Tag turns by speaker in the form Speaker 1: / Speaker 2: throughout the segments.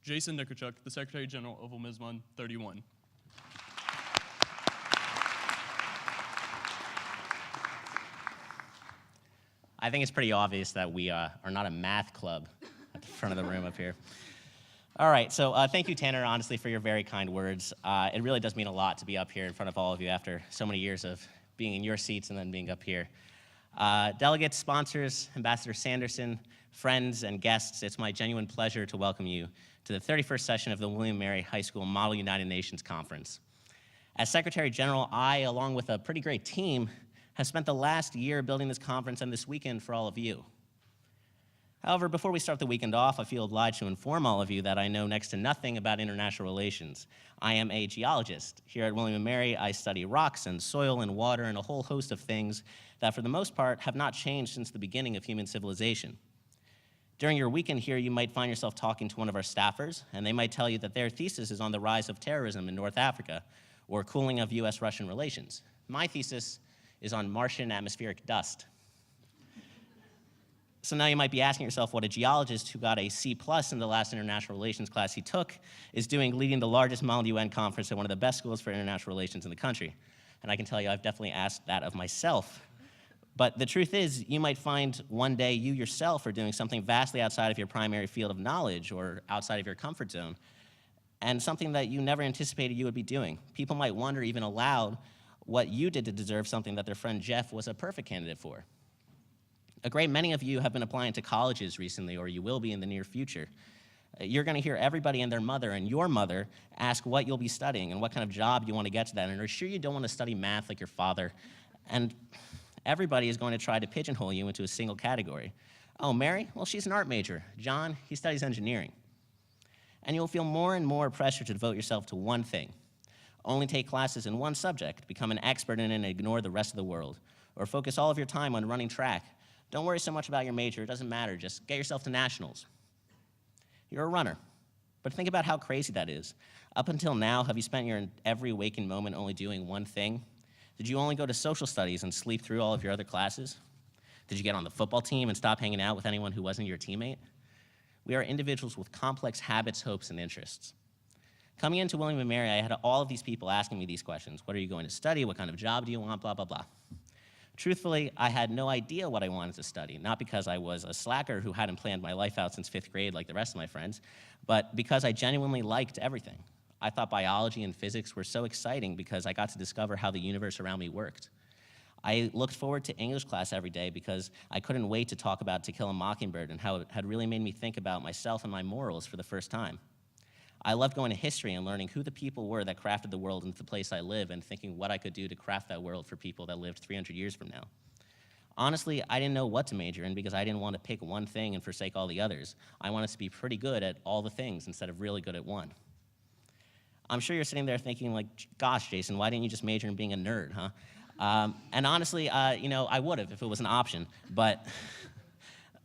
Speaker 1: Jason Nikerchuk, the Secretary General of WMHSMUN 31.
Speaker 2: I think it's pretty obvious that we are not a math club at the front of the room up here. All right, so thank you, Tanner, honestly, for your very kind words. It really does mean a lot to be up here in front of all of you after so many years of being in your seats and then being up here. Delegates, sponsors, Ambassador Sanderson, friends, and guests, it's my genuine pleasure to welcome you to the 31st session of the William & Mary High School Model United Nations Conference. As Secretary General, I, along with a pretty great team, have spent the last year building this conference and this weekend for all of you. However, before we start the weekend off, I feel obliged to inform all of you that I know next to nothing about international relations. I am a geologist. Here at William & Mary, I study rocks and soil and water and a whole host of things that, for the most part, have not changed since the beginning of human civilization. During your weekend here, you might find yourself talking to one of our staffers, and they might tell you that their thesis is on the rise of terrorism in North Africa or cooling of US-Russian relations. My thesis is on Martian atmospheric dust. So now you might be asking yourself what a geologist who got a C+ in the last international relations class he took is doing leading the largest Model UN conference at one of the best schools for international relations in the country. And I can tell you I've definitely asked that of myself. But the truth is, you might find one day you yourself are doing something vastly outside of your primary field of knowledge or outside of your comfort zone, and something that you never anticipated you would be doing. People might wonder even aloud what you did to deserve something that their friend Jeff was a perfect candidate for. A great many of you have been applying to colleges recently, or you will be in the near future. You're going to hear everybody and their mother and your mother ask what you'll be studying and what kind of job you want to get to that, and are sure you don't want to study math like your father. And everybody is going to try to pigeonhole you into a single category. Oh, Mary? Well, she's an art major. John? He studies engineering. And you'll feel more and more pressure to devote yourself to one thing. Only take classes in one subject, become an expert in it and ignore the rest of the world. Or focus all of your time on running track. Don't worry so much about your major, it doesn't matter, just get yourself to nationals. You're a runner, but think about how crazy that is. Up until now, have you spent your every waking moment only doing one thing? Did you only go to social studies and sleep through all of your other classes? Did you get on the football team and stop hanging out with anyone who wasn't your teammate? We are individuals with complex habits, hopes, and interests. Coming into William & Mary, I had all of these people asking me these questions. What are you going to study? What kind of job do you want? Blah, blah, blah. Truthfully, I had no idea what I wanted to study, not because I was a slacker who hadn't planned my life out since 5th grade like the rest of my friends, but because I genuinely liked everything. I thought biology and physics were so exciting because I got to discover how the universe around me worked. I looked forward to English class every day because I couldn't wait to talk about To Kill a Mockingbird and how it had really made me think about myself and my morals for the first time. I loved going to history and learning who the people were that crafted the world into the place I live and thinking what I could do to craft that world for people that lived 300 years from now. Honestly, I didn't know what to major in because I didn't want to pick one thing and forsake all the others. I wanted to be pretty good at all the things instead of really good at one. I'm sure you're sitting there thinking like, gosh, Jason, why didn't you just major in being a nerd, huh? And honestly, I would have if it was an option, but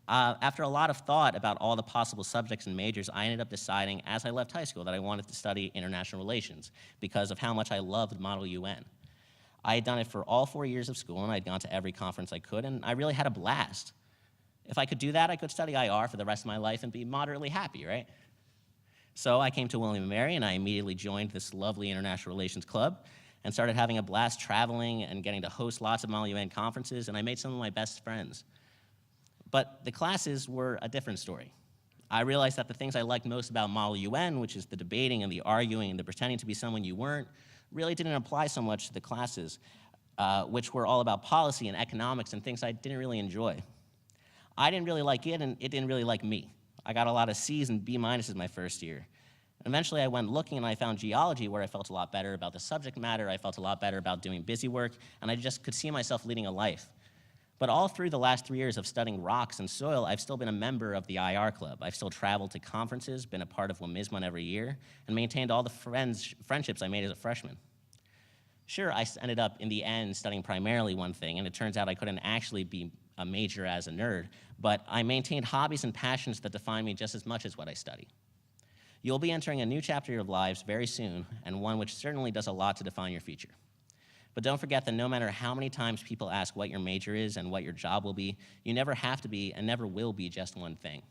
Speaker 2: after a lot of thought about all the possible subjects and majors, I ended up deciding as I left high school that I wanted to study international relations because of how much I loved Model UN. I had done it for all 4 years of school, and I'd gone to every conference I could, and I really had a blast. If I could do that, I could study IR for the rest of my life and be moderately happy, right? So I came to William & Mary, and I immediately joined this lovely international relations club and started having a blast traveling and getting to host lots of Model UN conferences, and I made some of my best friends. But the classes were a different story. I realized that the things I liked most about Model UN, which is the debating and the arguing and the pretending to be someone you weren't, really didn't apply so much to the classes, which were all about policy and economics and things I didn't really enjoy. I didn't really like it, and it didn't really like me. I got a lot of C's and B minuses my first year. And eventually I went looking and I found geology where I felt a lot better about the subject matter, I felt a lot better about doing busy work, and I just could see myself leading a life. But all through the last 3 years of studying rocks and soil, I've still been a member of the IR Club. I've still traveled to conferences, been a part of WMHSMUN every year, and maintained all the friendships I made as a freshman. Sure, I ended up in the end studying primarily one thing, and it turns out I couldn't actually be a major as a nerd, but I maintained hobbies and passions that define me just as much as what I study. You'll be entering a new chapter of your lives very soon, and one which certainly does a lot to define your future. But don't forget that no matter how many times people ask what your major is and what your job will be, you never have to be and never will be just one thing.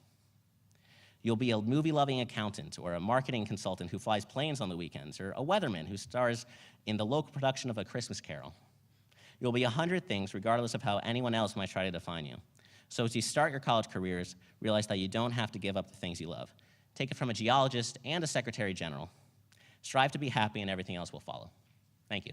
Speaker 2: You'll be a movie-loving accountant or a marketing consultant who flies planes on the weekends, or a weatherman who stars in the local production of A Christmas Carol. You'll be 100 things regardless of how anyone else might try to define you. So as you start your college careers, realize that you don't have to give up the things you love. Take it from a geologist and a secretary general. Strive to be happy and everything else will follow. Thank you.